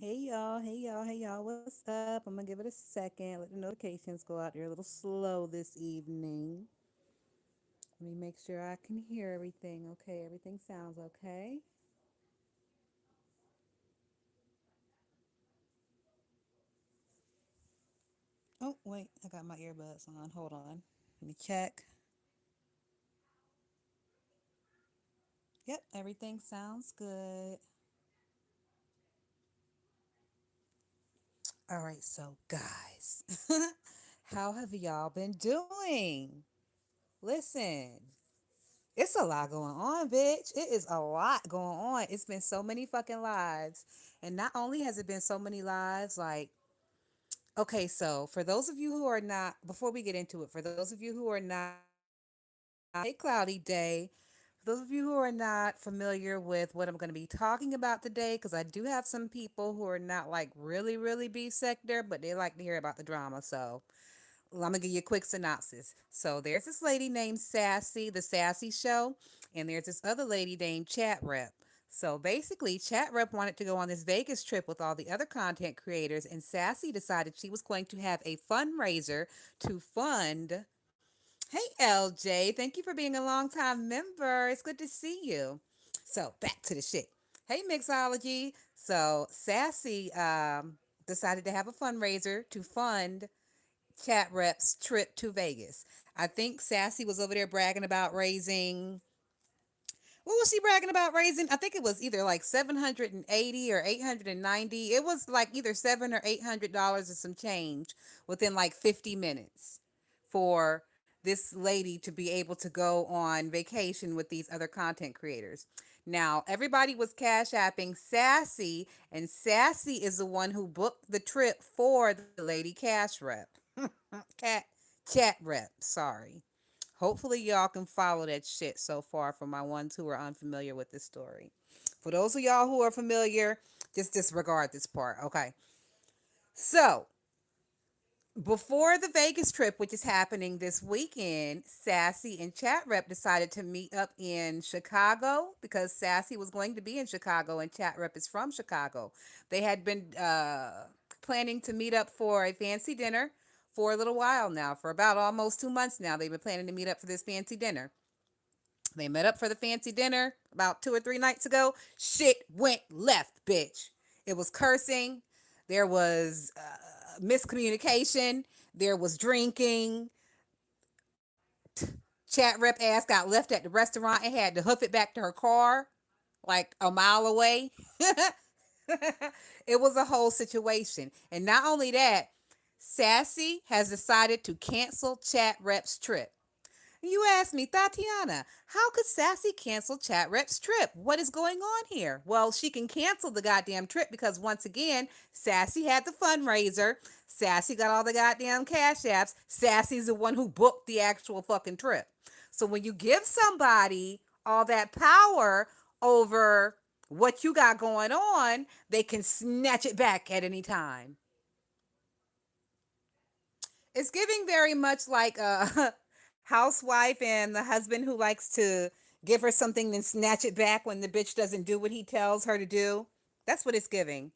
Hey y'all, what's up? I'm gonna give it a second, let the notifications go out. They're a little slow this evening. Let me make sure I can hear everything. Okay, everything sounds okay. Oh, wait, I got my earbuds on. Hold on. Let me check. Yep, everything sounds good. All right, so guys, how have y'all been doing? Listen, it's a lot going on, bitch. It is a lot going on. It's been so many fucking lives. And not only has it been so many lives, like, okay, so for those of you who are not, before we get into it, for those of you who are not, a cloudy day, for those of you who are not familiar with what I'm going to be talking about today, because I do have some people who are not like really, really beef sector, but they like to hear about the drama. So I'm gonna give you a quick synopsis. So there's this lady named Sassy, the Sassy Show, and there's this other lady named Chatre. So basically, Chatre wanted to go on this Vegas trip with all the other content creators, and Sassy decided she was going to have a fundraiser to fund. Hey, LJ, thank you for being a long time member. It's good to see you. So back to the shit. Hey, Mixology. So Sassy decided to have a fundraiser to fund Chat Rep's trip to Vegas. I think Sassy was over there bragging about raising. What was she bragging about raising? I think it was either like 780 or 890. It was like either $700 or $800 or some change within like 50 minutes for this lady to be able to go on vacation with these other content creators. Now, everybody was cash apping Sassy, and Sassy is the one who booked the trip for the lady cash rep. Cat chat rep, sorry. Hopefully y'all can follow that shit so far for my ones who are unfamiliar with this story. For those of y'all who are familiar, just disregard this part. Okay. So, before the Vegas trip, which is happening this weekend, Sassy and Chat Rep decided to meet up in Chicago because Sassy was going to be in Chicago and Chat Rep is from Chicago. They had been planning to meet up for a fancy dinner for a little while now, for about almost 2 months now. They've been planning to meet up for this fancy dinner. They met up for the fancy dinner about 2 or 3 nights ago. Shit went left, bitch. It was cursing. There was miscommunication. There was drinking. Chat rep ass got left at the restaurant and had to hoof it back to her car like a mile away. It was a whole situation. And not only that, Sassy has decided to cancel Chat Rep's trip. You asked me, Tatiana, how could Sassy cancel Chat Rep's trip? What is going on here? Well, she can cancel the goddamn trip because once again, Sassy had the fundraiser. Sassy got all the goddamn cash apps. Sassy's the one who booked the actual fucking trip. So when you give somebody all that power over what you got going on, they can snatch it back at any time. It's giving very much like a housewife and the husband who likes to give her something and snatch it back when the bitch doesn't do what he tells her to do. That's what it's giving.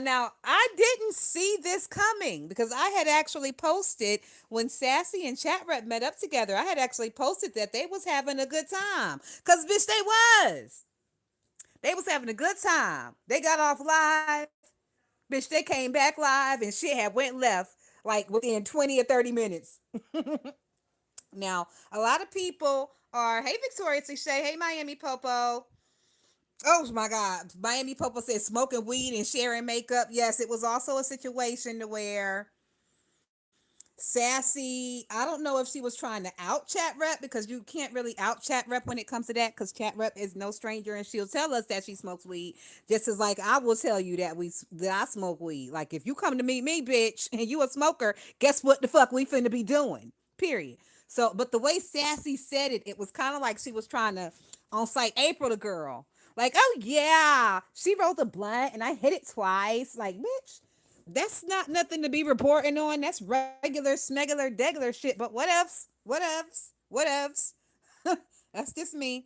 Now, I didn't see this coming because I had actually posted when Sassy and Chat Rep met up together. I had actually posted that they was having a good time because bitch, they was. They was having a good time. They got off live. Bitch, they came back live and shit had went left like within 20 or 30 minutes. Now, a lot of people are, hey, Victoria Shay, hey, Miami Popo. Oh my God. Miami Popo said smoking weed and sharing makeup. Yes, it was also a situation to where Sassy, I don't know if she was trying to out chat rep because you can't really out chat rep when it comes to that because chat rep is no stranger and she'll tell us that she smokes weed just as like I will tell you that I smoke weed. Like if you come to meet me, bitch, and you a smoker, guess what the fuck we finna be doing? Period. So, but the way Sassy said it, it was kind of like she was trying to on site April the girl. Like, oh yeah, she rolled a blunt and I hit it twice. Like, bitch, that's not nothing to be reporting on. That's regular, smegular, degular shit. But whatevs, whatevs, whatevs. That's just me.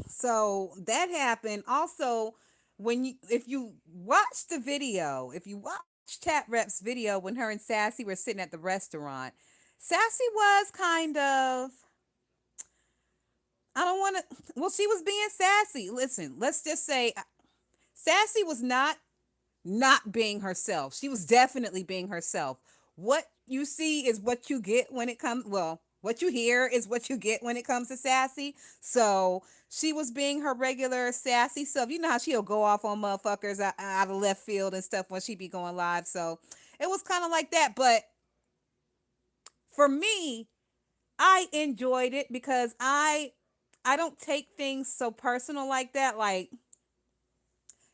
So that happened. Also, when you if you watch the video, if you watch Chat Rep's video when her and Sassy were sitting at the restaurant, Sassy was kind of, I don't want to, well, she was being sassy. Listen, let's just say Sassy was not being herself. She was definitely being herself. What you see is what you get when it comes, well, what you hear is what you get when it comes to Sassy. So she was being her regular sassy self. You know how she'll go off on motherfuckers out of left field and stuff when she be going live. So it was kind of like that. But for me, I enjoyed it because I don't take things so personal like that. Like,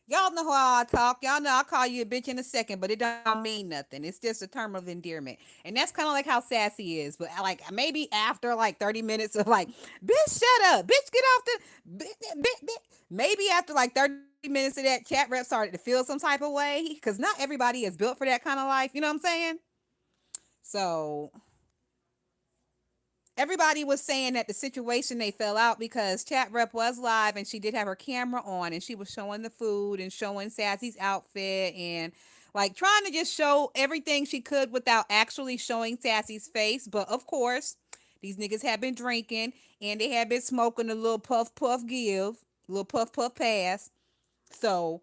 y'all know how I talk. Y'all know I'll call you a bitch in a second, but it don't mean nothing. It's just a term of endearment. And that's kind of like how Sassy is. But like maybe after like 30 minutes of like, bitch, shut up. Bitch, get off the maybe after like 30 minutes of that, Chat Rep started to feel some type of way. Cause not everybody is built for that kind of life. You know what I'm saying? So everybody was saying that the situation they fell out because Chat Rep was live and she did have her camera on and she was showing the food and showing Sassy's outfit and like trying to just show everything she could without actually showing Sassy's face. But of course, these niggas had been drinking and they had been smoking a little puff puff give, a little puff puff pass. So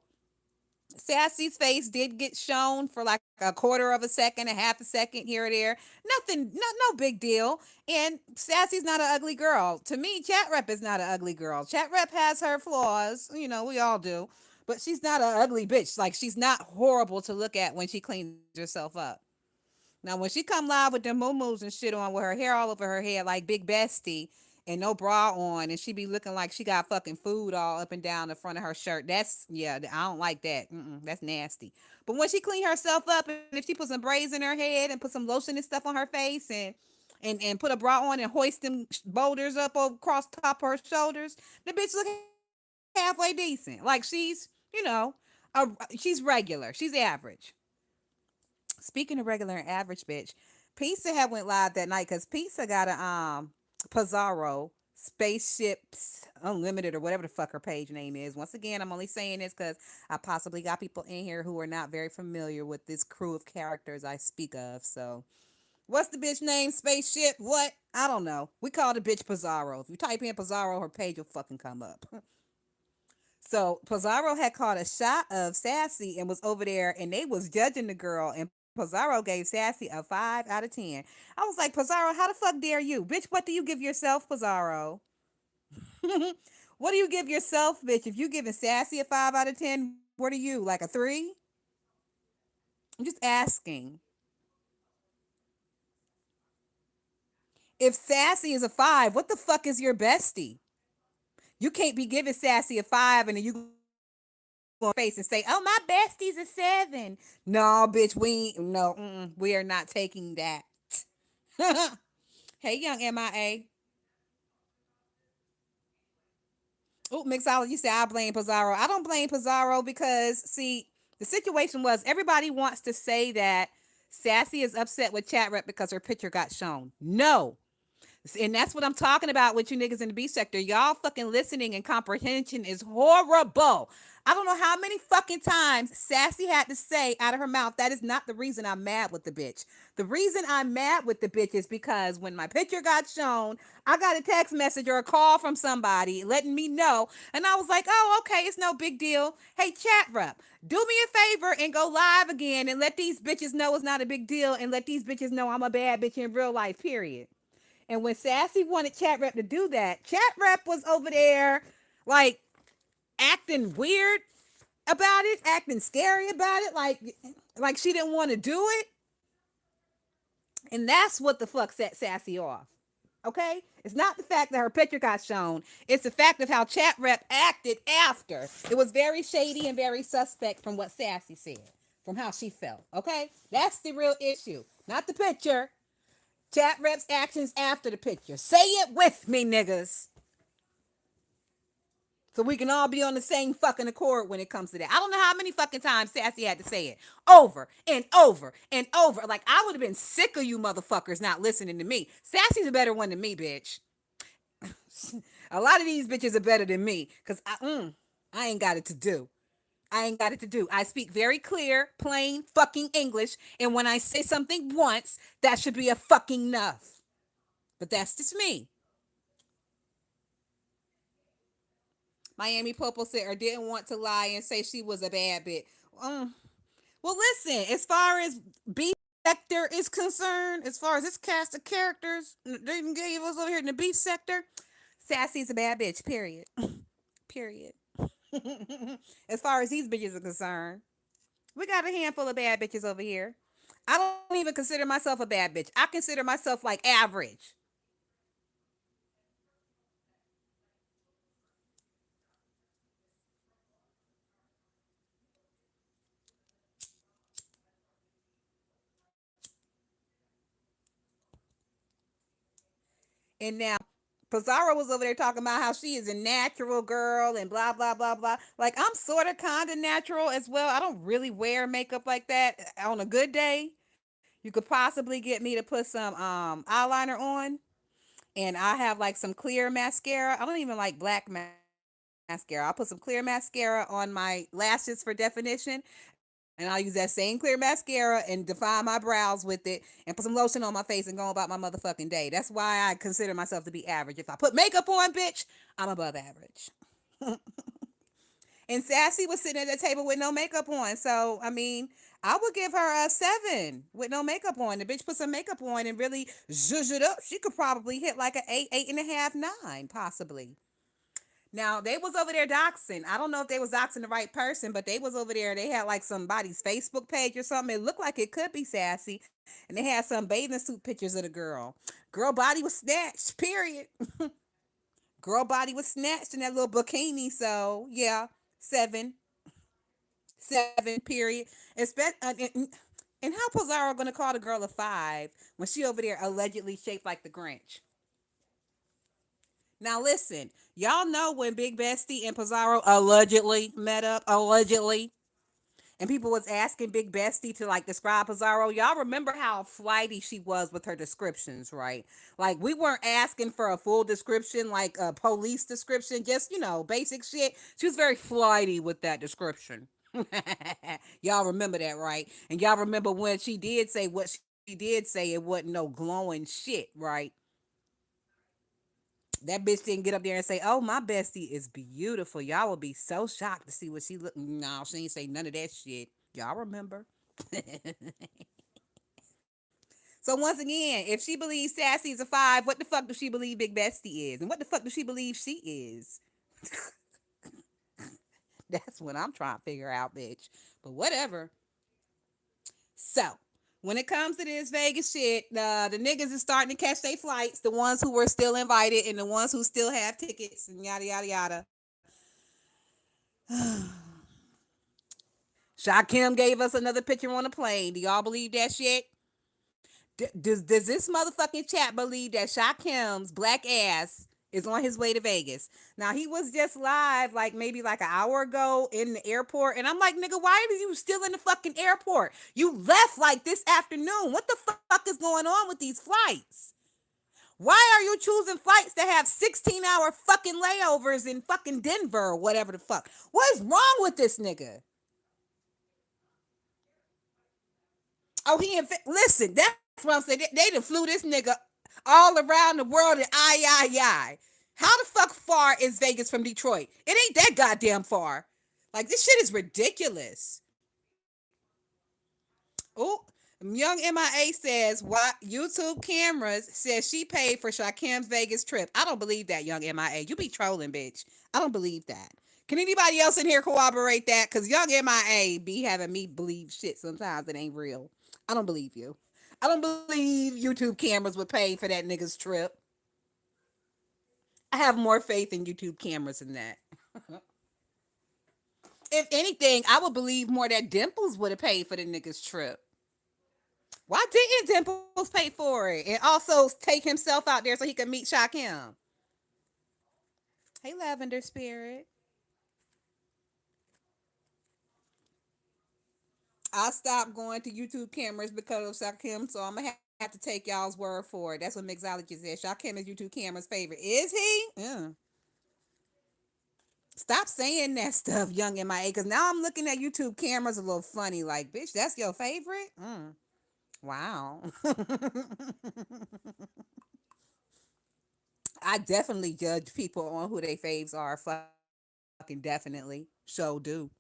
Sassy's face did get shown for like a quarter of a second, a half a second here or there. Nothing, no big deal. And Sassy's not an ugly girl. To me, Chat Rep is not an ugly girl. Chat Rep has her flaws, you know, we all do. But she's not an ugly bitch. Like she's not horrible to look at when she cleans herself up. Now, when she come live with them moo and shit on with her hair all over her head like Big Bestie and no bra on, and she be looking like she got fucking food all up and down the front of her shirt. That's, yeah, I don't like that. That's nasty. But when she clean herself up and if she put some braids in her head and put some lotion and stuff on her face and put a bra on and hoist them boulders up across top of her shoulders, the bitch look halfway decent. Like she's regular. She's average. Speaking of regular and average, bitch, Pizza had went live that night because Pizza got a Pizarro Spaceships Unlimited or whatever the fuck her page name is. Once again, I'm only saying this because I possibly got people in here who are not very familiar with this crew of characters I speak of. So, what's the bitch name? Spaceship? What? I don't know. We call the bitch Pizarro. If you type in Pizarro, her page will fucking come up. So Pizarro had caught a shot of Sassy and was over there, and they was judging the girl. And Pizarro gave Sassy a 5 out of 10. I was like, Pizarro, how the fuck dare you, bitch? What do you give yourself, Pizarro? What do you give yourself, bitch? If you giving Sassy a 5 out of 10, what are you, like a 3? I'm just asking. If Sassy is a 5, what the fuck is your bestie? You can't be giving Sassy a 5 and then you go on face and say, "Oh, my bestie's a 7." No, bitch, no, we are not taking that. Hey, young MIA. Oh, Mixology said I blame Pizarro. I don't blame Pizarro because see, the situation was everybody wants to say that Sassy is upset with Chat Rep because her picture got shown. No, and that's what I'm talking about with you niggas in the B sector. Y'all fucking listening and comprehension is horrible. I don't know how many fucking times Sassy had to say out of her mouth, that is not the reason I'm mad with the bitch. The reason I'm mad with the bitch is because when my picture got shown, I got a text message or a call from somebody letting me know. And I was like, oh, okay, it's no big deal. Hey, Chat Rep, do me a favor and go live again and let these bitches know it's not a big deal and let these bitches know I'm a bad bitch in real life, period. And when Sassy wanted Chat Rep to do that, Chat Rep was over there like acting weird about it, acting scary about it, like she didn't want to do it. And that's what the fuck set Sassy off. Okay? It's not the fact that her picture got shown. It's the fact of how Chat Rep acted after. It was very shady and very suspect from what Sassy said, from how she felt. Okay? That's the real issue. Not the picture. Chat Rep's actions after the picture. Say it with me, niggas. So we can all be on the same fucking accord when it comes to that. I don't know how many fucking times Sassy had to say it. Over and over and over. Like, I would have been sick of you motherfuckers not listening to me. Sassy's a better one than me, bitch. A lot of these bitches are better than me because I ain't got it to do. I ain't got it to do. I speak very clear, plain fucking English, and when I say something once, that should be a fucking enough. But that's just me. Miami Popo said, or didn't want to lie and say she was a bad bitch. Um, well, listen, as far as beef sector is concerned, as far as this cast of characters they gave us over here in the beef sector, Sassy's a bad bitch, period. Period. As far as these bitches are concerned, we got a handful of bad bitches over here. I don't even consider myself a bad bitch. I consider myself like average. And now Pizarro was over there talking about how she is a natural girl and blah blah blah blah. Like I'm sort of kind of natural as well. I don't really wear makeup like that. On a good day, you could possibly get me to put some eyeliner on, and I have like some clear mascara. I don't even like black mascara. I'll put some clear mascara on my lashes for definition, and I'll use that same clear mascara and define my brows with it and put some lotion on my face and go about my motherfucking day. That's why I consider myself to be average. If I put makeup on, bitch, I'm above average. And Sassy was sitting at the table with no makeup on. So, I mean, I would give her a 7 with no makeup on. The bitch put some makeup on and really zhuzh it up. She could probably hit like an 8, 8.5, 9, possibly. Now they was over there doxing. I don't know if they was doxing the right person, but they was over there. They had like somebody's Facebook page or something. It looked like it could be Sassy, and they had some bathing suit pictures of the girl. Girl body was snatched. Period. Girl body was snatched in that little bikini. So yeah, 7, 7. Period. And how Pizarro gonna call the girl a 5 when she over there allegedly shaped like the Grinch? Now listen, y'all know when Big Bestie and Pizarro allegedly met up, allegedly, and people was asking Big Bestie to like describe Pizarro. Y'all remember how flighty she was with her descriptions, right? Like we weren't asking for a full description, like a police description, just basic shit. She was very flighty with that description. Y'all remember that, right? And y'all remember when she did say what she did say, it wasn't no glowing shit, right? That bitch didn't get up there and say, "Oh, my bestie is beautiful." Y'all would be so shocked to see what she look. No, she ain't say none of that shit. Y'all remember? So once again, if she believes Sassy's a 5, what the fuck does she believe Big Bestie is, and what the fuck does she believe she is? That's what I'm trying to figure out, bitch. But whatever. So when it comes to this Vegas shit, the niggas is starting to catch their flights. The ones who were still invited and the ones who still have tickets and yada yada yada. Shakim gave us another picture on the plane. Do y'all believe that shit? Does this motherfucking chat believe that Shakim's black ass is on his way to Vegas? Now he was just live like maybe like an hour ago in the airport, and I'm like, nigga, why are you still in the fucking airport? You left like this afternoon. What the fuck is going on with these flights? Why are you choosing flights that have 16-hour fucking layovers in fucking Denver or whatever the fuck? What is wrong with this nigga? Oh, listen. That's what I'm saying. They done flew this nigga all around the world and I. How the fuck far is Vegas from Detroit? It ain't that goddamn far. Like this shit is ridiculous. Oh, Young MIA says why YouTube cameras says she paid for Shakim's Vegas trip. I don't believe that, Young MIA. You be trolling, bitch. I don't believe that. Can anybody else in here corroborate that? Because Young MIA be having me believe shit sometimes that ain't real. I don't believe you. I don't believe YouTube cameras would pay for that nigga's trip. I have more faith in YouTube cameras than that. If anything, I would believe more that Dimples would have paid for the nigga's trip. Why didn't Dimples pay for it and also take himself out there so he could meet Shakim? Hey, Lavender Spirit. I stopped going to YouTube cameras because of Shakim, so I'm gonna have to take y'all's word for it. That's what mixologist said. Shakim is YouTube camera's favorite. Is he? Stop saying that stuff, young MIA, because now I'm looking at YouTube cameras a little funny. Like, bitch, that's your favorite? Wow. I definitely judge people on who they faves are. Fucking definitely. So do.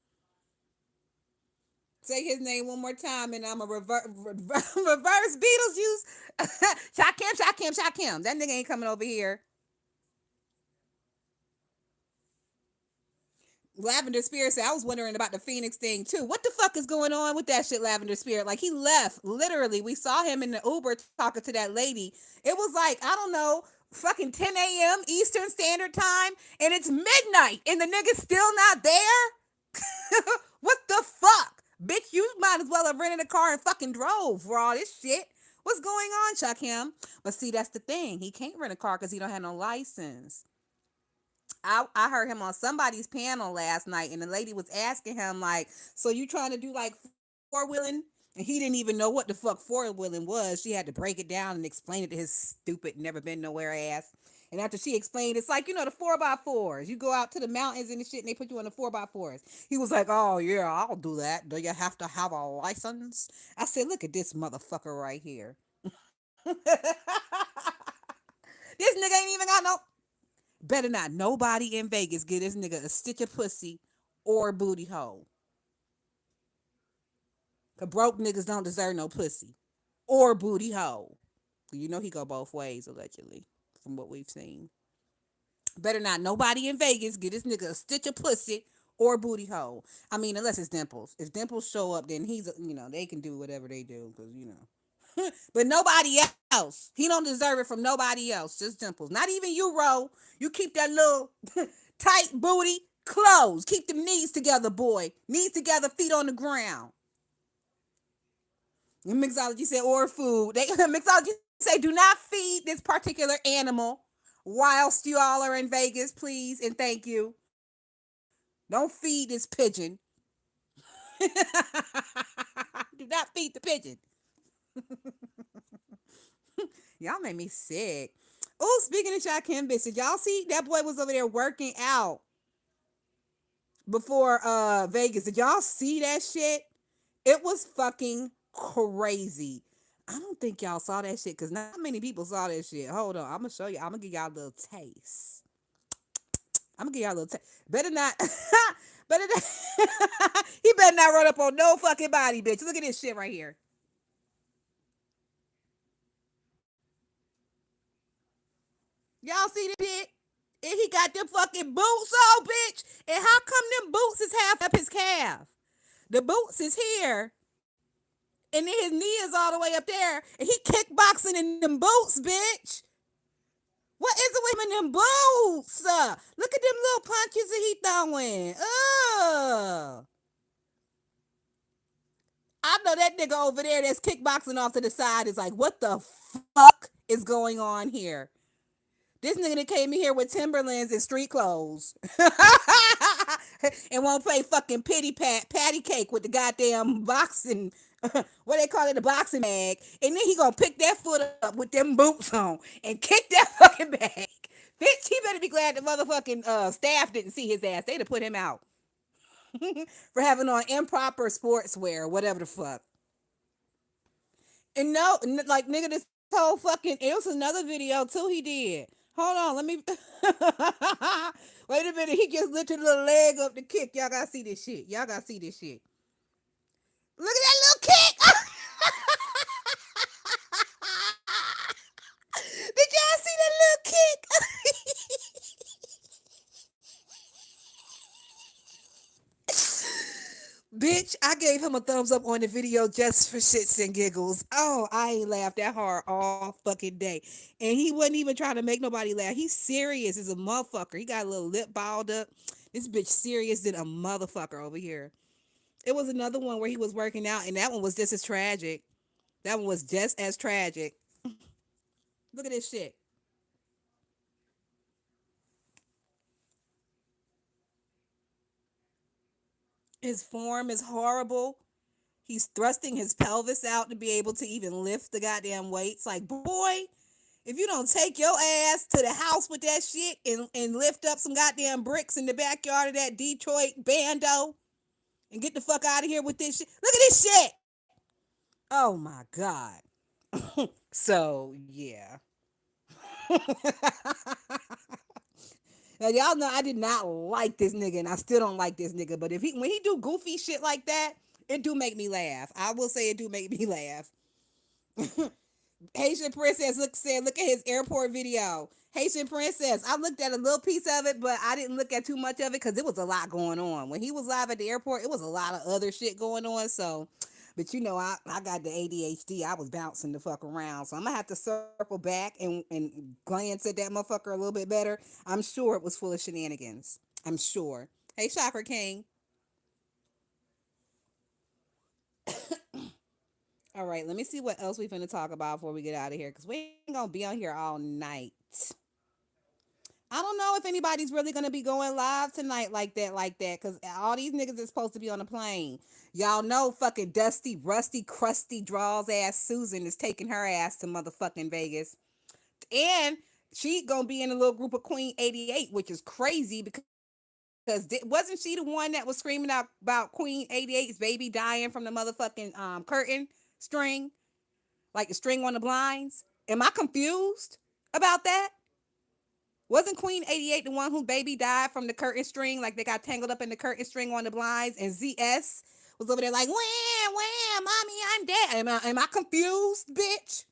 Say his name one more time and I'm a reverse Beetlejuice. Shakim, Shakim, Shakim. That nigga ain't coming over here. Lavender Spirit said, I was wondering about the Phoenix thing too. What the fuck is going on with that shit, Lavender Spirit? Like, he left. Literally, we saw him in the Uber talking to that lady. It was like, I don't know, fucking 10 a.m. Eastern Standard Time, and it's midnight, and the nigga's still not there? What the fuck? Bitch, you might as well have rented a car and fucking drove for all this shit. What's going on, Chuck him? But see, that's the thing. He can't rent a car because he don't have no license. I heard him on somebody's panel last night, and the lady was asking him, like, so you trying to do like four wheeling? And he didn't even know what the fuck four wheeling was. She had to break it down and explain it to his stupid, never been nowhere ass. And after she explained, it's like, the 4x4s. You go out to the mountains and the shit, and they put you on the 4x4s. He was like, oh, yeah, I'll do that. Do you have to have a license? I said, look at this motherfucker right here. This nigga ain't even got no. Better not nobody in Vegas get this nigga a stitch of pussy or booty hole. Cause broke niggas don't deserve no pussy or booty hole. You know he go both ways allegedly, from what we've seen. Better not nobody in Vegas get this nigga a stitch of pussy or booty hole. I mean, unless it's Dimples. If Dimples show up, then he's they can do whatever they do because. But nobody else. He don't deserve it from nobody else. Just Dimples. Not even you, Ro. You keep that little tight booty closed. Keep them knees together, boy. Knees together, feet on the ground. And mixology said, or food. Mixology say, do not feed this particular animal whilst you all are in Vegas, please, and thank you. Don't feed this pigeon. Do not feed the pigeon. Y'all made me sick. Oh, speaking of Shakim bitches, y'all see that boy was over there working out before Vegas. Did y'all see that shit? It was fucking crazy. I don't think y'all saw that shit because not many people saw that shit. Hold on, I'm gonna show you. I'm gonna give y'all a little taste. I'm gonna give y'all a little taste. Better not. Better not. He better not run up on no fucking body, bitch. Look at this shit right here. Y'all see this shit? And he got them fucking boots on, bitch. And how come them boots is half up his calf? The boots is here. And then his knee is all the way up there. And he kickboxing in them boots, bitch. What is it with him in them boots? Look at them little punches that he throwing. I know that nigga over there that's kickboxing off to the side is like, what the fuck is going on here? This nigga that came in here with Timberlands and street clothes and won't play fucking patty cake with the goddamn boxing, what they call it, the boxing bag. And then he gonna pick that foot up with them boots on and kick that fucking bag. Bitch, he better be glad the motherfucking staff didn't see his ass. They'd have put him out for having on improper sportswear, whatever the fuck. And no, like nigga, this whole fucking, it was another video too he did. Hold on, let me. Wait a minute, he just lifted a little leg up to kick. Y'all gotta see this shit. Y'all gotta see this shit. Look at that little kick. Did y'all see that little kick? Bitch, I gave him a thumbs up on the video just for shits and giggles. Oh, I ain't laughed that hard all fucking day. And he wasn't even trying to make nobody laugh. He's serious as a motherfucker. He got a little lip balled up. This bitch serious than a motherfucker over here. It was another one where he was working out, and that one was just as tragic. That one was just as tragic. Look at this shit. His form is horrible. He's thrusting his pelvis out to be able to even lift the goddamn weights. Like, boy, if you don't take your ass to the house with that shit and lift up some goddamn bricks in the backyard of that Detroit bando and get the fuck out of here with this shit. Look at this shit. Oh my God. So, yeah. Now, y'all know I did not like this nigga, and I still don't like this nigga. But when he do goofy shit like that, it do make me laugh. I will say it do make me laugh. Haitian Princess look at his airport video. Haitian Princess, I looked at a little piece of it, but I didn't look at too much of it because it was a lot going on. When he was live at the airport, it was a lot of other shit going on. So, but you know, I got the ADHD. I was bouncing the fuck around. So I'm gonna have to circle back and glance at that motherfucker a little bit better. I'm sure it was full of shenanigans. I'm sure. Hey, Chakra King. All right, let me see what else we finna talk about before we get out of here, because we ain't gonna be on here all night. I don't know if anybody's really gonna be going live tonight like that, because all these niggas is supposed to be on a plane. Y'all know fucking dusty, rusty, crusty draws ass Susan is taking her ass to motherfucking Vegas. And she gonna be in a little group of Queen 88, which is crazy because wasn't she the one that was screaming out about Queen 88's baby dying from the motherfucking curtain string, like the string on the blinds? Am I confused about that? Wasn't Queen 88 the one whose baby died from the curtain string? Like they got tangled up in the curtain string on the blinds, and ZS was over there like, wham, wham, mommy, I'm dead. Am I confused, bitch?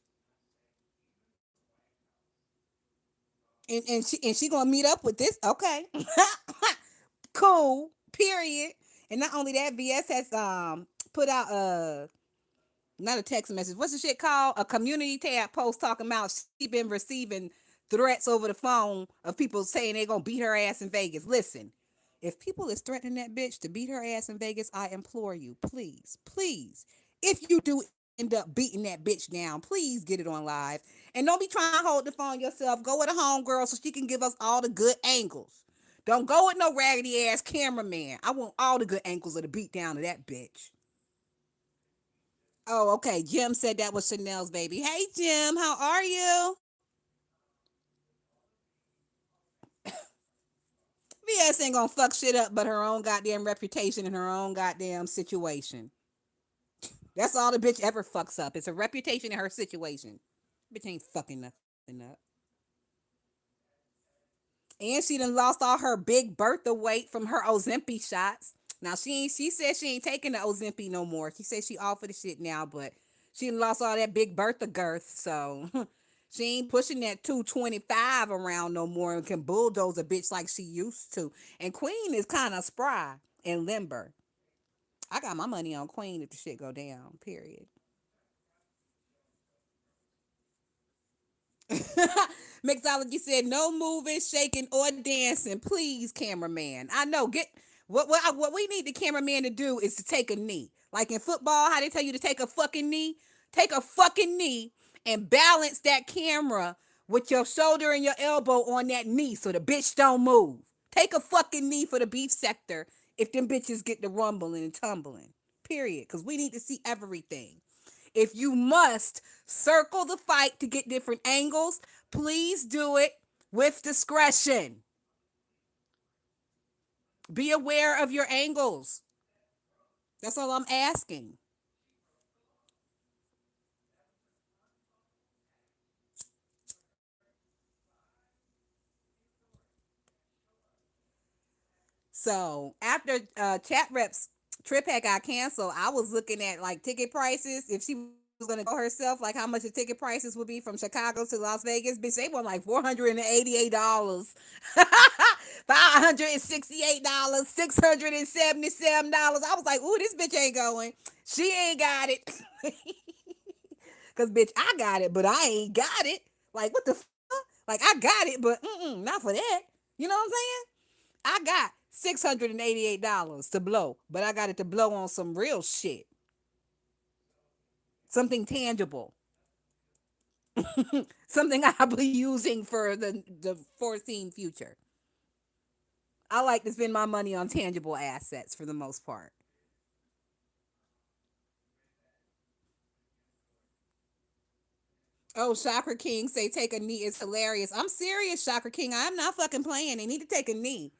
And she gonna meet up with this? Okay. Cool. Period. And not only that, VS has put out not a text message. What's the shit called? A community tab post talking about she been receiving threats over the phone of people saying they're gonna beat her ass in Vegas. Listen, if people is threatening that bitch to beat her ass in Vegas, I implore you, please, please, if you do end up beating that bitch down, please get it on live. And don't be trying to hold the phone yourself. Go with a homegirl so she can give us all the good angles. Don't go with no raggedy ass cameraman. I want all the good angles of the beat down of that bitch. Oh, okay. Jim said that was Chanel's baby. Hey, Jim, how are you? VS ain't gonna fuck shit up but her own goddamn reputation and her own goddamn situation. That's all the bitch ever fucks up. It's her reputation and her situation. Bitch ain't fucking nothing up. And she done lost all her big Bertha weight from her Ozempic shots. Now she said she ain't taking the Ozempic no more. She said she off of the shit now, but she done lost all that big Bertha girth, so she ain't pushing that 225 around no more and can bulldoze a bitch like she used to. And Queen is kind of spry and limber. I got my money on Queen if the shit go down, period. Mixology said no moving, shaking, or dancing. Please, cameraman. I know. Get what we need the cameraman to do is to take a knee. Like in football, how they tell you to take a fucking knee? Take a fucking knee and balance that camera with your shoulder and your elbow on that knee so the bitch don't move. Take a fucking knee for the beef sector if them bitches get the rumbling and tumbling. Period. Because we need to see everything. If you must circle the fight to get different angles, please do it with discretion. Be aware of your angles. That's all I'm asking. So after Chat Reps trip had got canceled, I was looking at like ticket prices. If she was gonna go herself, like how much the ticket prices would be from Chicago to Las Vegas, bitch, they were like $488, $568, $677. I was like, ooh, this bitch ain't going. She ain't got it. Cause bitch, I got it, but I ain't got it. Like what the fuck? Like I got it, but not for that. You know what I'm saying? I got $688 to blow, but I got it to blow on some real shit, something tangible, something I'll be using for the foreseen future. I like to spend my money on tangible assets for the most part. Oh, Chakra King say take a knee is hilarious. I'm serious, Chakra King. I'm not fucking playing. They need to take a knee.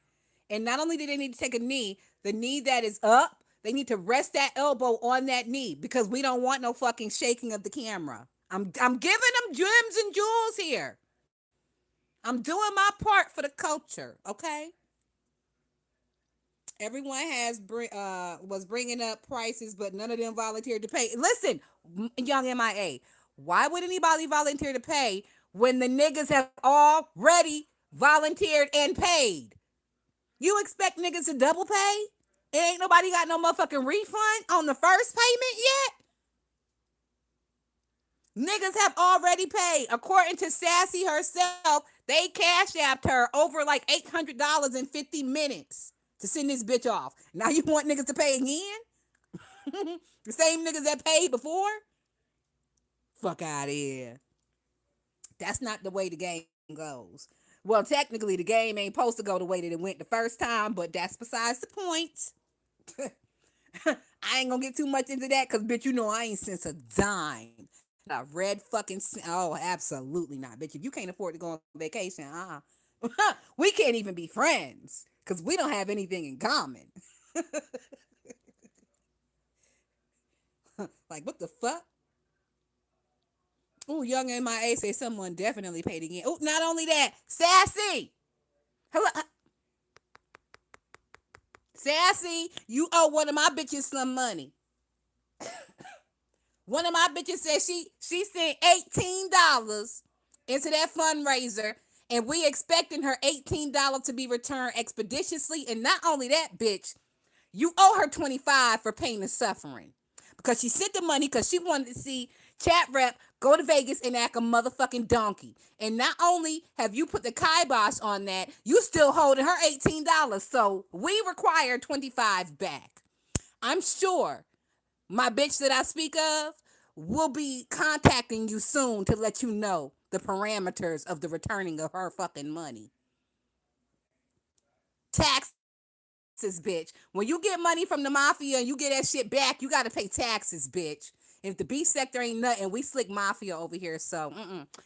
And not only do they need to take a knee, the knee that is up, they need to rest that elbow on that knee because we don't want no fucking shaking of the camera. I'm giving them gems and jewels here. I'm doing my part for the culture, okay? Everyone was bringing up prices, but none of them volunteered to pay. Listen, young MIA, why would anybody volunteer to pay when the niggas have already volunteered and paid? You expect niggas to double pay? Ain't nobody got no motherfucking refund on the first payment yet? Niggas have already paid. According to Sassy herself, they cash apped her over like $800 in 50 minutes to send this bitch off. Now you want niggas to pay again? The same niggas that paid before? Fuck out of here. That's not the way the game goes. Well, technically, the game ain't supposed to go the way that it went the first time, but that's besides the point. I ain't gonna get too much into that because, bitch, you know I ain't since a dime. Not a red fucking. Oh, absolutely not, bitch. If you can't afford to go on vacation, we can't even be friends because we don't have anything in common. Like, what the fuck? Oh, young MIA say someone definitely paid again. Oh, not only that, Sassy. Hello, Sassy, you owe one of my bitches some money. One of my bitches said she sent $18 into that fundraiser, and we expecting her $18 to be returned expeditiously. And not only that, bitch, you owe her $25 for pain and suffering. Because she sent the money because she wanted to see Chatre go to Vegas and act a motherfucking donkey. And not only have you put the kibosh on that, you still holding her $18. So we require $25 back. I'm sure my bitch that I speak of will be contacting you soon to let you know the parameters of the returning of her fucking money. Taxes, bitch. When you get money from the mafia and you get that shit back, you gotta pay taxes, bitch. If the beef sector ain't nothing, we slick mafia over here. So,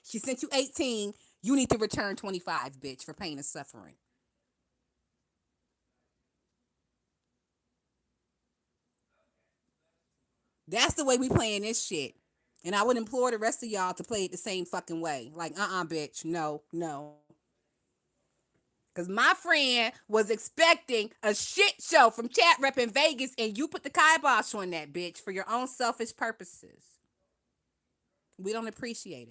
she sent you 18. You need to return 25, bitch, for pain and suffering. That's the way we playing this shit. And I would implore the rest of y'all to play it the same fucking way. Like, bitch. No, no. Because my friend was expecting a shit show from Chat Rep in Vegas, and you put the kibosh on that, bitch, for your own selfish purposes. We don't appreciate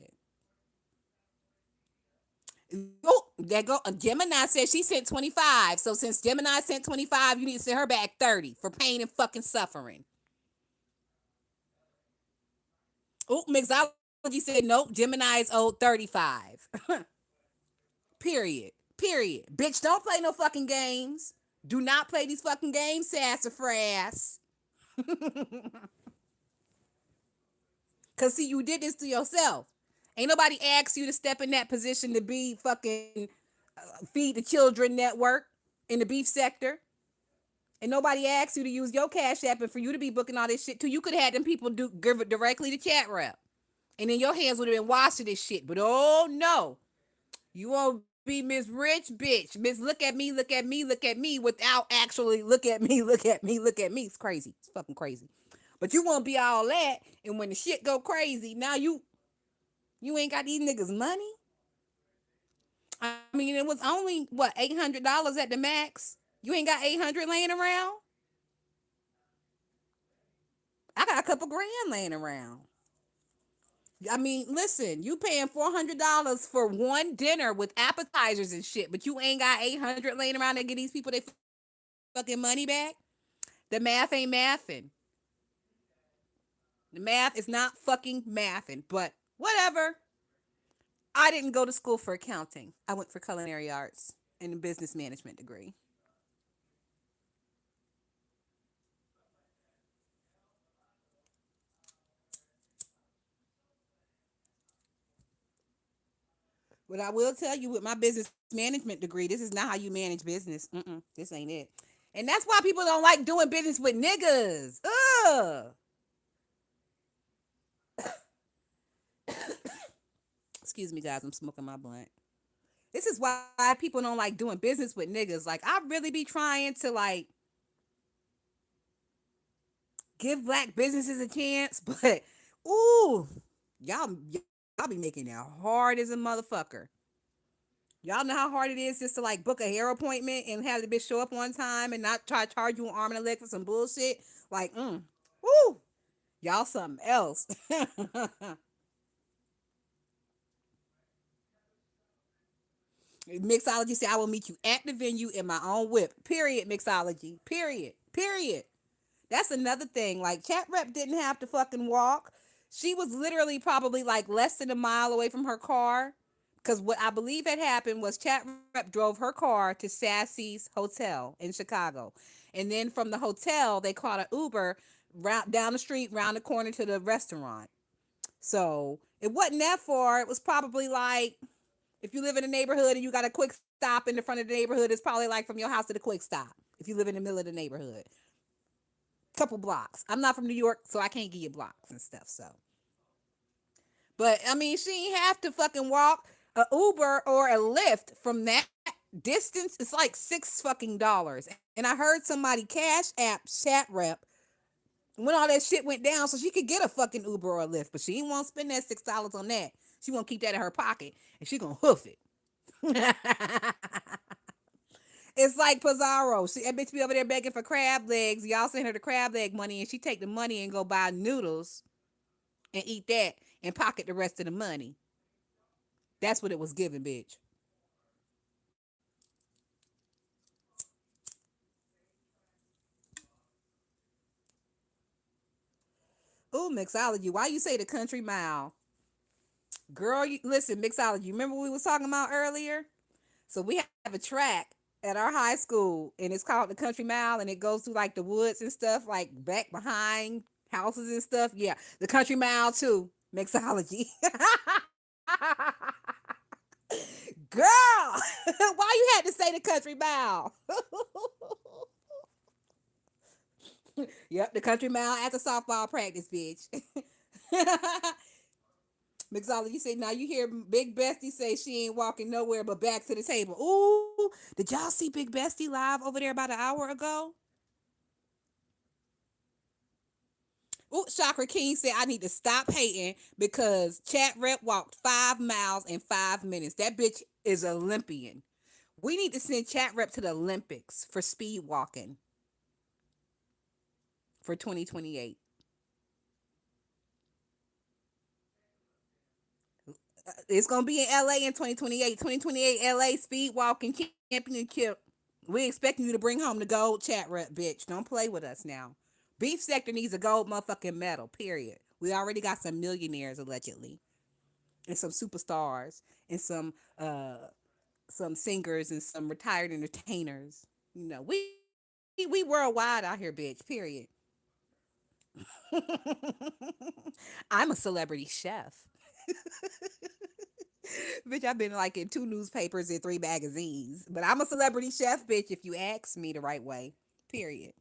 it. Oh, there go. Gemini said she sent 25. So since Gemini sent 25, you need to send her back 30 for pain and fucking suffering. Oh, Mixology said nope. Gemini is owed 35. Period. Period. Bitch, don't play no fucking games. Do not play these fucking games, sassafras. Cause see, you did this to yourself. Ain't nobody asked you to step in that position to be fucking feed the children network in the beef sector. And nobody asked you to use your cash app and for you to be booking all this shit too. You could have had them people give it directly to Chat Rep. And then your hands would have been washing this shit. But oh no. You won't be Miss Rich Bitch. Miss look at me, look at me, look at me without actually look at me, look at me, look at me. It's crazy. It's fucking crazy. But you won't be all that. And when the shit go crazy, now you ain't got these niggas money. I mean, it was only what $800 at the max. You ain't got 800 laying around. I got a couple grand laying around. I mean, listen, you paying $400 for one dinner with appetizers and shit, but you ain't got 800 laying around to get these people their fucking money back. The math ain't mathing. The math is not fucking mathing. But whatever. I didn't go to school for accounting. I went for culinary arts and a business management degree. But I will tell you with my business management degree, this is not how you manage business. This ain't it. And that's why people don't like doing business with niggas. Ugh. Excuse me, guys. I'm smoking my blunt. This is why people don't like doing business with niggas. Like, I really be trying to like give black businesses a chance, but ooh, y'all be making it hard as a motherfucker. Y'all know how hard it is just to like book a hair appointment and have the bitch show up on time and not try to charge you an arm and a leg for some bullshit. Like, woo, y'all something else. Mixology said, I will meet you at the venue in my own whip. Period, Mixology. Period. Period. That's another thing. Like, Chat Rep didn't have to fucking walk. She was literally probably like less than a mile away from her car. Because what I believe had happened was Chat Rep drove her car to Sassy's Hotel in Chicago. And then from the hotel, they caught an Uber down the street, round the corner to the restaurant. So it wasn't that far. It was probably like, if you live in a neighborhood and you got a quick stop in the front of the neighborhood, it's probably like from your house to the quick stop. If you live in the middle of the neighborhood, couple blocks. I'm not from New York, so I can't give you blocks and stuff. So, but I mean, she ain't have to fucking walk a Uber or a Lyft from that distance. It's like $6 fucking. And I heard somebody cash app Chat Rep when all that shit went down, so she could get a fucking Uber or a Lyft. But she ain't want to spend that $6 on that. She want to keep that in her pocket, and she gonna hoof it. It's like Pizarro. That bitch be over there begging for crab legs. Y'all send her the crab leg money, and she take the money and go buy noodles and eat that and pocket the rest of the money. That's what it was given, bitch. Ooh, mixology. Why you say the country mile? Girl, listen, mixology. Remember what we was talking about earlier? So we have a track at our high school, and it's called the Country Mile, and it goes through like the woods and stuff, like back behind houses and stuff. Yeah, the Country Mile too. Mixology. Girl, why you had to say the Country Mile? Yep, the Country Mile after softball practice, bitch. Mixology say, now you hear Big Bestie say she ain't walking nowhere but back to the table. Ooh, did y'all see Big Bestie live over there about an hour ago? Ooh, Chakra King said, I need to stop hating because Chat Rep walked 5 miles in 5 minutes. That bitch is Olympian. We need to send Chat Rep to the Olympics for speed walking for 2028. It's gonna be in LA in 2028. 2028 LA speed walking championship. We expecting you to bring home the gold, Chat Rep, bitch. Don't play with us now. Beef sector needs a gold motherfucking medal. Period. We already got some millionaires allegedly, and some superstars, and some singers, and some retired entertainers. You know, we worldwide out here, bitch. Period. I'm a celebrity chef. Bitch, I've been like in 2 newspapers and 3 magazines. But I'm a celebrity chef, bitch, if you ask me the right way. Period.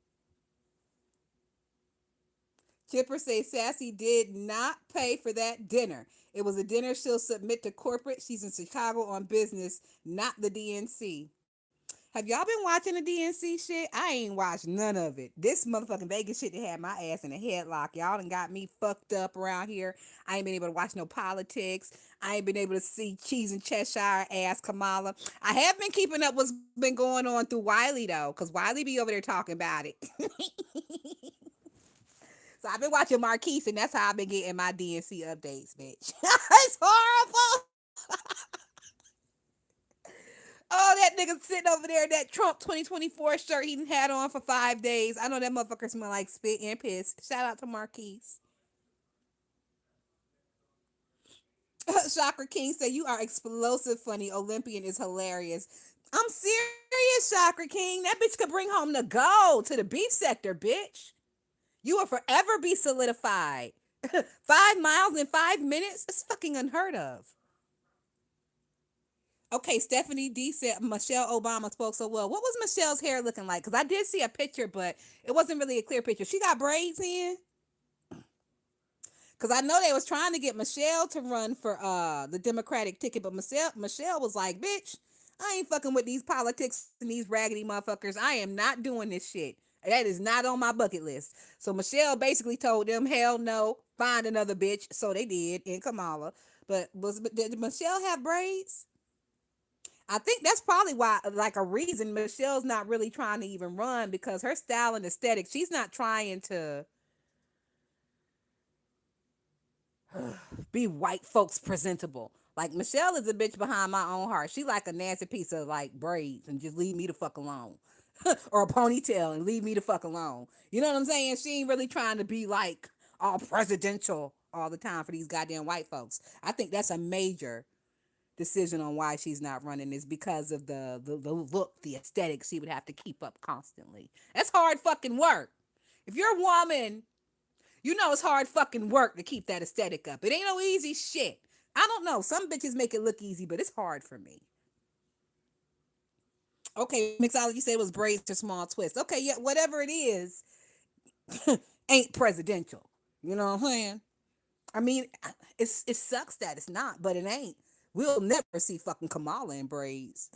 Chipper says Sassy did not pay for that dinner. It was a dinner she'll submit to corporate. She's in Chicago on business, not the DNC. Have y'all been watching the DNC shit? I ain't watched none of it. This motherfucking Vegas shit that had my ass in a headlock. Y'all done got me fucked up around here. I ain't been able to watch no politics. I ain't been able to see Cheese and Cheshire ass Kamala. I have been keeping up what's been going on through Wiley though, because Wiley be over there talking about it. So I've been watching Marquise, and that's how I've been getting my DNC updates, bitch. It's horrible. Oh, that nigga sitting over there in that Trump 2024 shirt he had on for 5 days. I know that motherfucker smell like spit and piss. Shout out to Marquise. Chakra King said, you are explosive funny. Olympian is hilarious. I'm serious, Chakra King. That bitch could bring home the gold to the beef sector, bitch. You will forever be solidified. 5 miles in 5 minutes? It's fucking unheard of. Okay, Stephanie D said Michelle Obama spoke so well. What was Michelle's hair looking like? Because I did see a picture, but it wasn't really a clear picture. She got braids in. Cause I know they was trying to get Michelle to run for the Democratic ticket, but Michelle was like, "Bitch, I ain't fucking with these politics and these raggedy motherfuckers. I am not doing this shit. That is not on my bucket list." So Michelle basically told them, "Hell no, find another bitch." So they did in Kamala. But did Michelle have braids? I think that's probably why, like a reason Michelle's not really trying to even run because her style and aesthetic, she's not trying to be white folks presentable. Like Michelle is a bitch behind my own heart. She like a nasty piece of like braids and just leave me the fuck alone. Or a ponytail and leave me the fuck alone. You know what I'm saying? She ain't really trying to be like all presidential all the time for these goddamn white folks. I think that's a major decision on why she's not running is because of the look, the aesthetic she would have to keep up constantly. That's hard fucking work. If you're a woman, you know it's hard fucking work to keep that aesthetic up. It ain't no easy shit. I don't know. Some bitches make it look easy, but it's hard for me. Okay, mixology said it was braids or small twists. Okay, yeah, whatever it is, ain't presidential. You know what I'm saying? I mean, it sucks that it's not, but it ain't. We'll never see fucking Kamala in braids.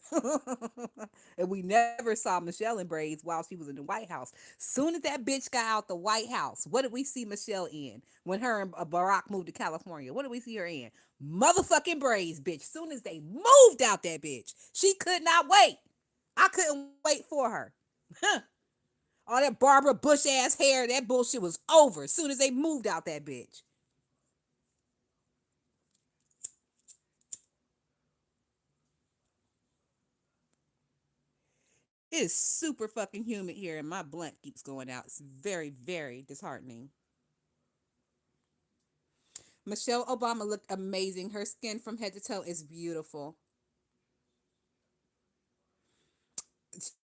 And we never saw Michelle in braids while she was in the White House. Soon as that bitch got out the White House, what did we see Michelle in? When her and Barack moved to California, what did we see her in? Motherfucking braids, bitch. Soon as they moved out that bitch, she could not wait. I couldn't wait for her. All that Barbara Bush ass hair, that bullshit was over as soon as they moved out that bitch. It is super fucking humid here, and my blunt keeps going out. It's very, very disheartening. Michelle Obama looked amazing. Her skin from head to toe is beautiful.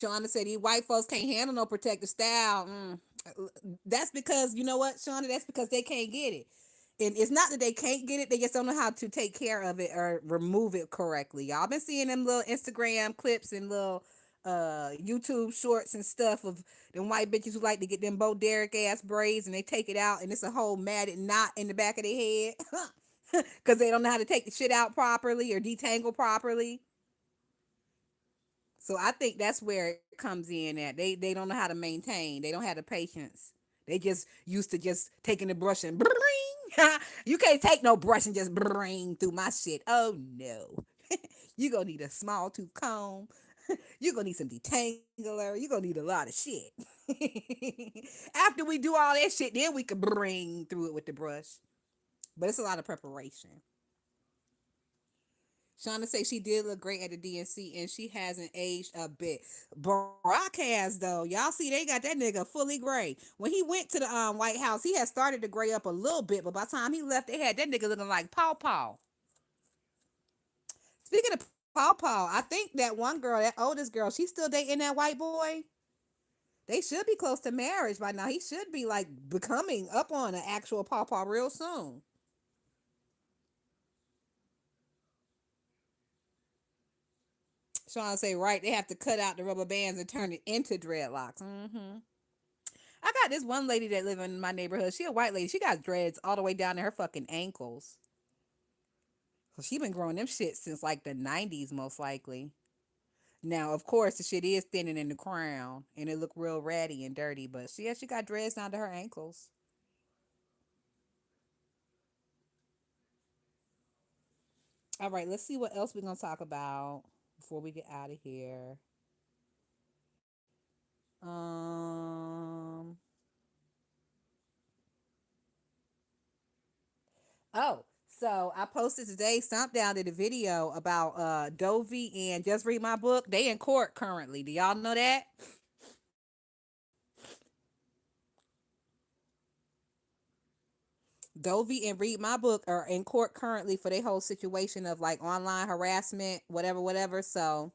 Shauna said these white folks can't handle no protective style. That's because you know what, Shauna? That's because they can't get it. And it's not that they can't get it; they just don't know how to take care of it or remove it correctly. Y'all been seeing them little Instagram clips and little YouTube shorts and stuff of them white bitches who like to get them Bo Derek ass braids and they take it out and it's a whole matted knot in the back of their head because they don't know how to take the shit out properly or detangle properly. So I think that's where it comes in at. They don't know how to maintain. They don't have the patience. They just used to just taking the brush and bring. You can't take no brush and just bring through my shit. Oh no. You gonna need a small tooth comb. You gonna need some detangler. You gonna need a lot of shit. After we do all that shit, then we can bring through it with the brush. But it's a lot of preparation. Shauna say she did look great at the DNC and she hasn't aged a bit. Barack has though. Y'all see they got that nigga fully gray. When he went to the White House, he had started to gray up a little bit, but by the time he left, they had that nigga looking like Paw Paw. Speaking of Paw Paw, I think that one girl, that oldest girl, she's still dating that white boy. They should be close to marriage by now. He should be like becoming up on an actual Paw Paw real soon. Sean say, right, they have to cut out the rubber bands and turn it into dreadlocks. I got this one lady that live in my neighborhood. She a white lady. She got dreads all the way down to her fucking ankles. So she been growing them shit since like the 90s, most likely. Now, of course, the shit is thinning in the crown and it look real ratty and dirty, but she got dreads down to her ankles. All right, let's see what else we're gonna talk about before we get out of here. Um. Oh, so I posted today. Stomp down did a video about Dovey and Just Read My Book. They in court currently. Do y'all know that? Dovey and Read My Book are in court currently for their whole situation of like online harassment, whatever, whatever. So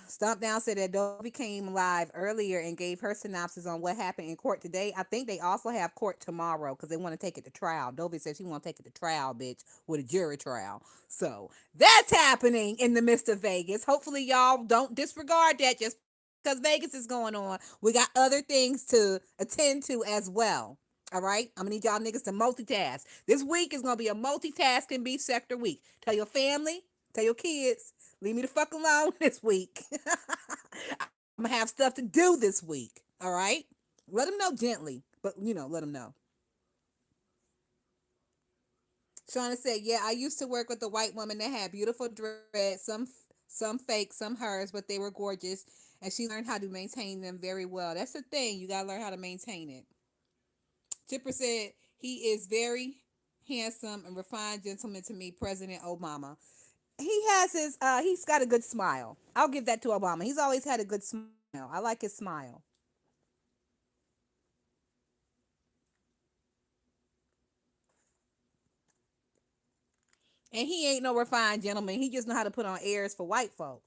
Stomp Down said that Dovey came live earlier and gave her synopsis on what happened in court today. I think they also have court tomorrow because they want to take it to trial. Dovey said she want to take it to trial, bitch, with a jury trial. So that's happening in the midst of Vegas. Hopefully, y'all don't disregard that just because Vegas is going on. We got other things to attend to as well. All right. I'm gonna need y'all niggas to multitask. This week is gonna be a multitasking beef sector week. Tell your family, tell your kids, leave me the fuck alone this week. I'm gonna have stuff to do this week. All right. Let them know gently, but let them know. Shauna said, "Yeah, I used to work with a white woman that had beautiful dreads, some fake, some hers, but they were gorgeous, and she learned how to maintain them very well. That's the thing; you gotta learn how to maintain it." Chipper said, "He is very handsome and refined gentleman to me, President Obama. He's got a good smile. I'll give that to Obama. He's always had a good smile. I like his smile." And he ain't no refined gentleman. He just know how to put on airs for white folks.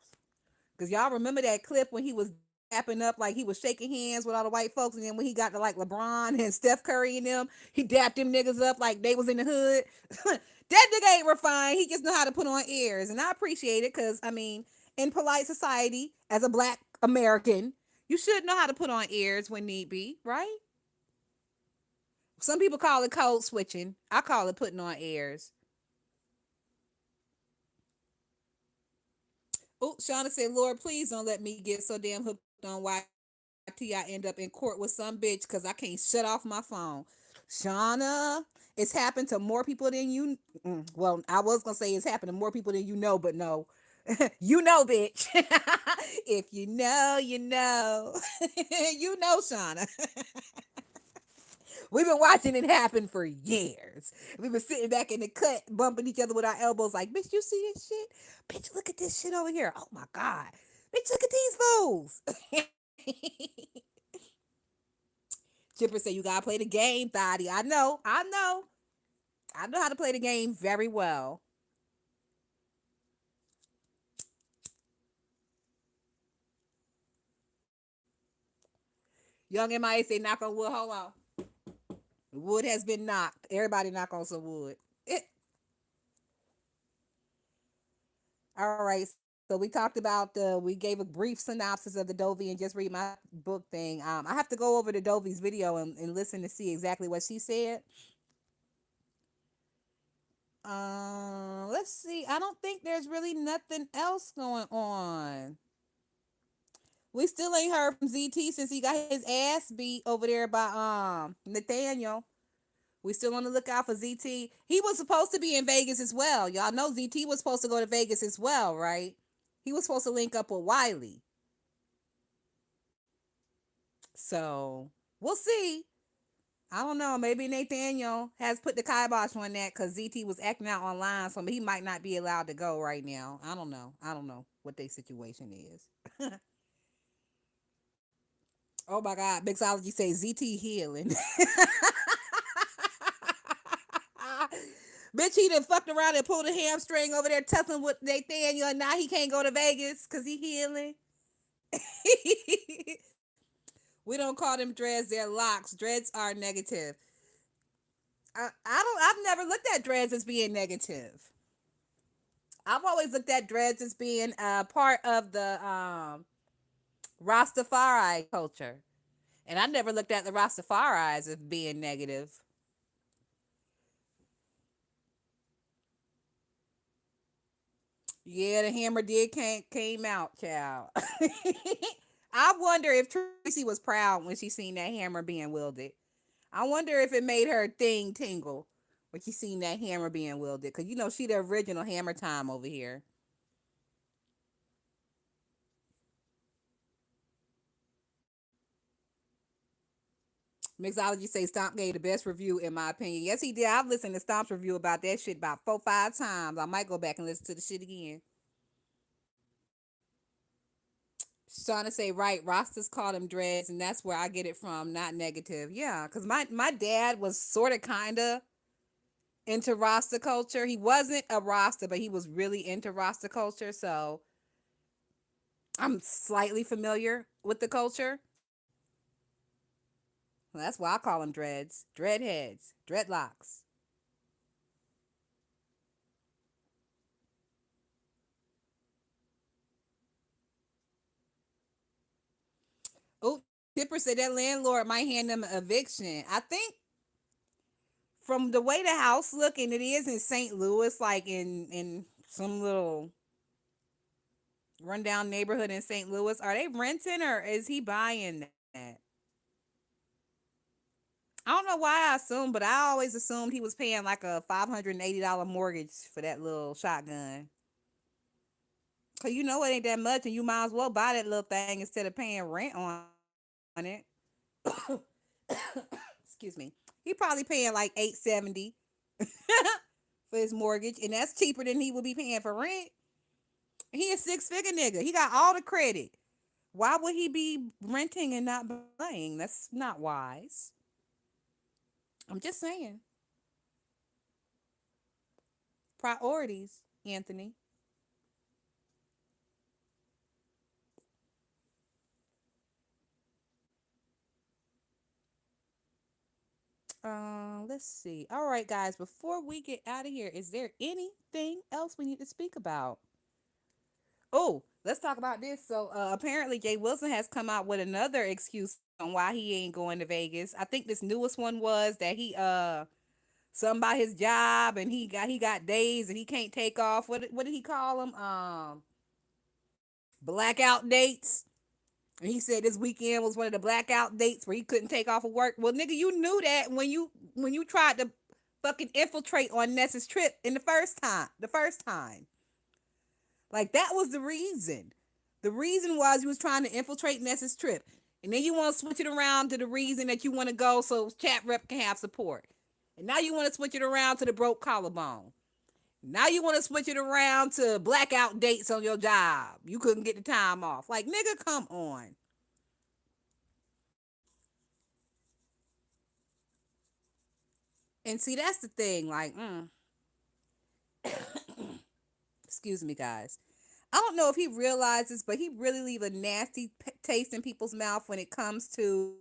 Cause y'all remember that clip when he was dapping up, like he was shaking hands with all the white folks, and then when he got to like LeBron and Steph Curry and them, he dapped them niggas up like they was in the hood. That nigga ain't refined. He just know how to put on airs, and I appreciate it. Cause I mean, in polite society, as a black American, you should know how to put on airs when need be, right? Some people call it code switching. I call it putting on airs. Oh, Shauna said, "Lord, please don't let me get so damn hooked on YT I end up in court with some bitch because I can't shut off my phone." Shauna, it's happened to more people than you. Well, I was gonna say it's happened to more people than you know, but no, you know, bitch. If you know, you know, you know, Shauna. We've been watching it happen for years. We've been sitting back in the cut, bumping each other with our elbows, like, "Bitch, you see this shit? Bitch, look at this shit over here. Oh my God. Bitch, look at these fools." Chipper said, "You gotta play the game, Thotty. I know, I know. I know how to play the game very well." Young MIA say, "Knock on wood." Hold on. Wood has been knocked. Everybody knock on some wood. All right. So we talked about we gave a brief synopsis of the Dovey and just read my book thing. I have to go over to Dovey's video and listen to see exactly what she said. Let's see. I don't think there's really nothing else going on. We still ain't heard from ZT since he got his ass beat over there by Nathaniel. We still on the lookout for ZT. He was supposed to be in Vegas as well. Y'all know ZT was supposed to go to Vegas as well, right? He was supposed to link up with Wiley. So we'll see. I don't know. Maybe Nathaniel has put the kibosh on that because ZT was acting out online, so he might not be allowed to go right now. I don't know. I don't know what their situation is. Oh my God. Mixology says ZT healing. Bitch, he done fucked around and pulled a hamstring over there tussling with Nathaniel, and now he can't go to Vegas because he healing. We don't call them dreads, they're locks. Dreads are negative. I've never looked at dreads as being negative. I've always looked at dreads as being part of the Rastafari culture. And I never looked at the Rastafaris as being negative. Yeah, the hammer did came out, child. I wonder if Tracy was proud when she seen that hammer being wielded. I wonder if it made her thing tingle when she seen that hammer being wielded. Cause she the original hammer time over here. Mixology say Stomp gave the best review in my opinion. Yes, he did. I've listened to Stomp's review about that shit about 4, 5 times. I might go back and listen to the shit again. Shauna say right. Rostas called him dreads, and that's where I get it from. Not negative. Yeah, because my dad was sort of kinda into Rasta culture. He wasn't a Rasta, but he was really into Rasta culture. So I'm slightly familiar with the culture. Well, that's why I call them dreads, dreadheads, dreadlocks. Oh, Tipper said that landlord might hand them an eviction. I think. from the way the house look, and it is in St. Louis, like in some little rundown neighborhood in St. Louis. Are they renting or is he buying that? I don't know why I assumed, but I always assumed he was paying like a $580 mortgage for that little shotgun. Cause you know it ain't that much, and you might as well buy that little thing instead of paying rent on it. Excuse me. He probably paying like $870 for his mortgage, and that's cheaper than he would be paying for rent. He a six-figure nigga. He got all the credit. Why would he be renting and not buying? That's not wise. I'm just saying. Priorities, Anthony. Let's see. All right, guys, before we get out of here, is there anything else we need to speak about? Oh, let's talk about this. So, apparently, Jay Wilson has come out with another excuse on why he ain't going to Vegas. I think this newest one was that he something about his job and he got days and he can't take off. What did he call them? Blackout dates. And he said this weekend was one of the blackout dates where he couldn't take off of work. Well, nigga, you knew that when you tried to fucking infiltrate on Ness's trip in the first time. The first time. Like that was the reason. The reason was you was trying to infiltrate Ness's trip. And then you want to switch it around to the reason that you want to go so chat rep can have support. And now you want to switch it around to the broke collarbone. Now you want to switch it around to blackout dates on your job. You couldn't get the time off. Like, nigga, come on. And see, that's the thing. Like, excuse me, guys. I don't know if he realizes, but he really leave a nasty taste in people's mouth when it comes to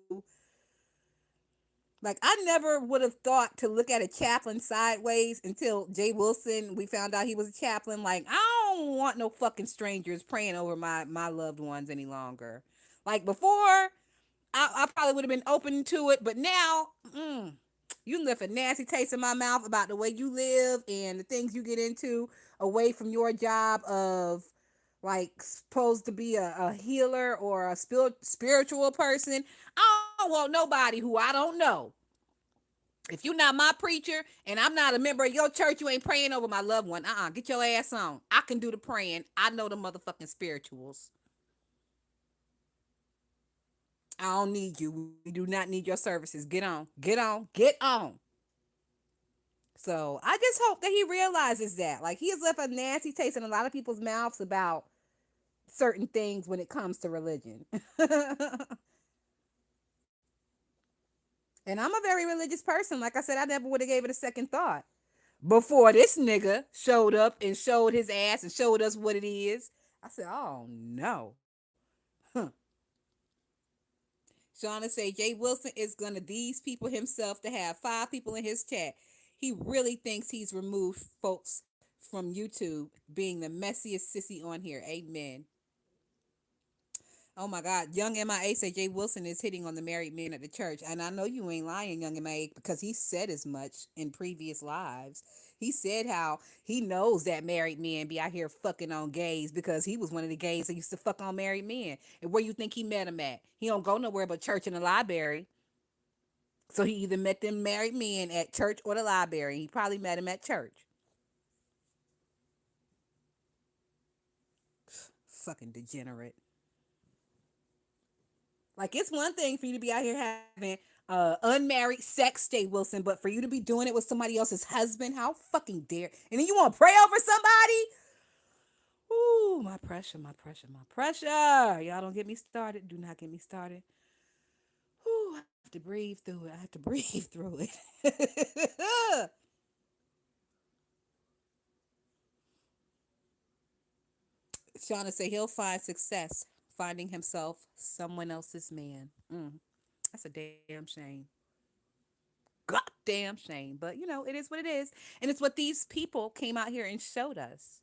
like I never would have thought to look at a chaplain sideways until Jay Wilson. We found out he was a chaplain. Like I don't want no fucking strangers praying over my loved ones any longer. Like before, I probably would have been open to it, but now, you left a nasty taste in my mouth about the way you live and the things you get into away from your job of like supposed to be a healer or a spiritual person. I don't want nobody who I don't know. If you're not my preacher and I'm not a member of your church, you ain't praying over my loved one. Get your ass on. I can do the praying. I know the motherfucking spirituals. I don't need you. We do not need your services. Get on. Get on. Get on. So I just hope that he realizes that. Like he has left a nasty taste in a lot of people's mouths about certain things when it comes to religion. And I'm a very religious person. Like I said, I never would have gave it a second thought. Before this nigga showed up and showed his ass and showed us what it is. I said, oh no. Huh. Shauna say Jay Wilson is gonna these people himself to have 5 people in his chat. He really thinks he's removed folks from YouTube being the messiest sissy on here. Amen. Oh my God. Young MIA say Jay Wilson is hitting on the married men at the church. And I know you ain't lying, Young MIA, because he said as much in previous lives. He said how he knows that married men be out here fucking on gays because he was one of the gays that used to fuck on married men. And where you think he met him at? He don't go nowhere but church and the library. So he either met them married men at church or the library. He probably met him at church. Fucking degenerate. Like it's one thing for you to be out here having unmarried sex, Jay Wilson, but for you to be doing it with somebody else's husband, how fucking dare? And then you want to pray over somebody? Ooh, my pressure, my pressure, my pressure. Y'all don't get me started. Do not get me started. Ooh, I have to breathe through it. I have to breathe through it. Shauna say he'll find success finding himself someone else's man. That's a damn shame. Goddamn shame. But it is what it is. And it's what these people came out here and showed us.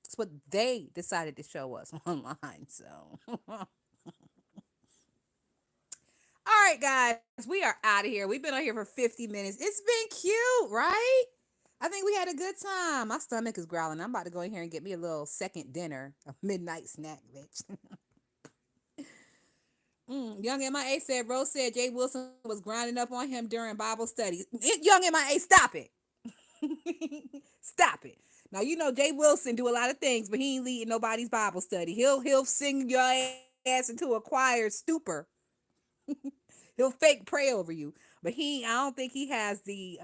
It's what they decided to show us online. So, all right, guys, we are out of here. We've been on here for 50 minutes. It's been cute, right? I think we had a good time. My stomach is growling. I'm about to go in here and get me a little second dinner, a midnight snack, bitch. Young MIA said, Rose said Jay Wilson was grinding up on him during Bible studies. Young MIA, stop it. Stop it. Now you know Jay Wilson do a lot of things, but he ain't leading nobody's Bible study. He'll sing your ass into a choir stupor. He'll fake pray over you. But I don't think he has the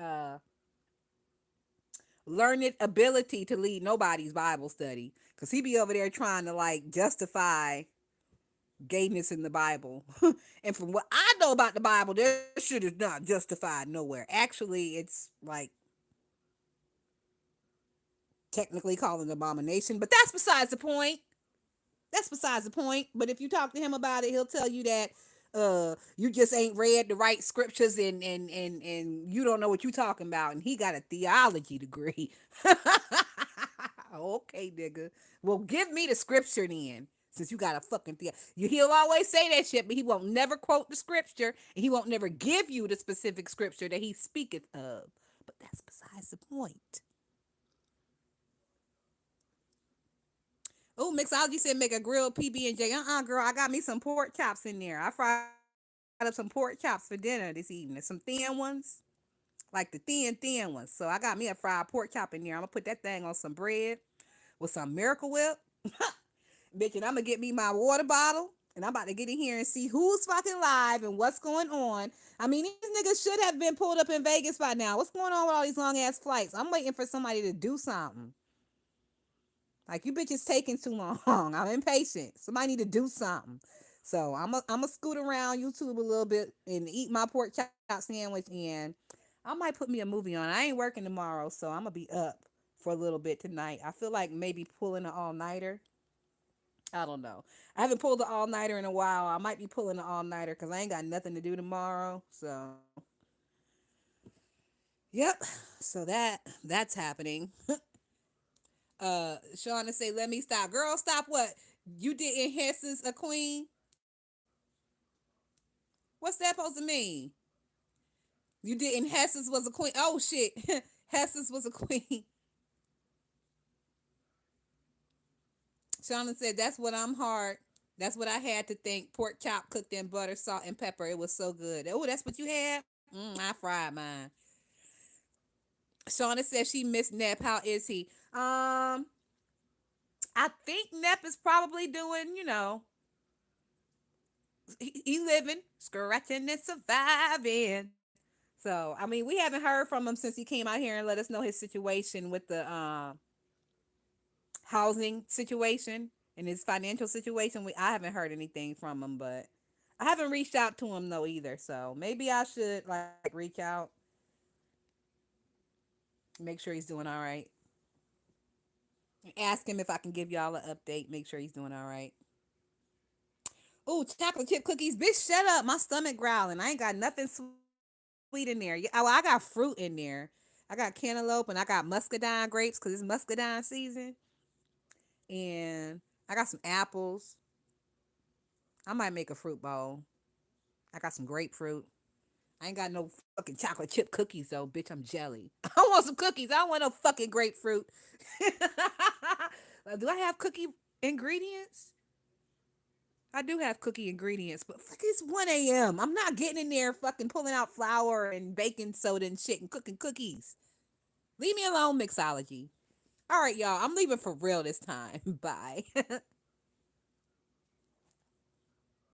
learned ability to lead nobody's Bible study. Cause he be over there trying to like justify gayness in the Bible. And from what I know about the Bible, this shit is not justified nowhere. Actually, it's like technically called an abomination, but that's besides the point. That's besides the point. But if you talk to him about it, he'll tell you that you just ain't read the right scriptures and you don't know what you talking about. And he got a theology degree. Okay, nigga. Well, give me the scripture then. Since you got a fucking he'll always say that shit, but he won't never quote the scripture, and he won't never give you the specific scripture that he speaketh of. But that's besides the point. Oh, mixology said make a grilled PB and J. Girl, I got me some pork chops in there. I fried up some pork chops for dinner this evening. Some thin ones, like the thin ones. So I got me a fried pork chop in there. I'm gonna put that thing on some bread with some Miracle Whip, bitch, and I'm gonna get me my water bottle. And I'm about to get in here and see who's fucking live and what's going on. I mean, these niggas should have been pulled up in Vegas by now. What's going on with all these long ass flights? I'm waiting for somebody to do something. Like, you bitches taking too long. I'm impatient. Somebody need to do something. So I'm a scoot around YouTube a little bit and eat my pork chop sandwich, and I might put me a movie on. I ain't working tomorrow, so I'm gonna be up for a little bit tonight. I feel like maybe pulling an all-nighter. I don't know. I haven't pulled an all-nighter in a while. I might be pulling an all-nighter because I ain't got nothing to do tomorrow. So yep. So that's happening. Shauna say, let me stop. Girl, stop what? You didn't Hess's a queen? What's that supposed to mean? You didn't Hess's was a queen. Oh shit. Hess's was a queen. Shauna said, that's what I'm hard. That's what I had to think. Pork chop cooked in butter, salt, and pepper. It was so good. Oh, that's what you had? I fried mine. Shauna said she missed Nep. How is he? I think Nep is probably doing, he living, scratching and surviving. So, I mean, we haven't heard from him since he came out here and let us know his situation with the housing situation and his financial situation. I haven't heard anything from him, but I haven't reached out to him though either. So maybe I should like reach out, make sure he's doing all right. Ask him if I can give y'all an update. Make sure he's doing all right. Oh, chocolate chip cookies, bitch! Shut up. My stomach growling. I ain't got nothing sweet in there. Oh, I got fruit in there. I got cantaloupe and I got muscadine grapes because it's muscadine season. And I got some apples. I might make a fruit bowl. I got some grapefruit. I ain't got no fucking chocolate chip cookies though, bitch. I'm jelly. I want some cookies. I don't want no fucking grapefruit. Do I have cookie ingredients? I do have cookie ingredients, but fuck, it's 1 a.m. I'm not getting in there fucking pulling out flour and baking soda and shit and cooking cookies. Leave me alone, mixology. All right, y'all. I'm leaving for real this time. Bye.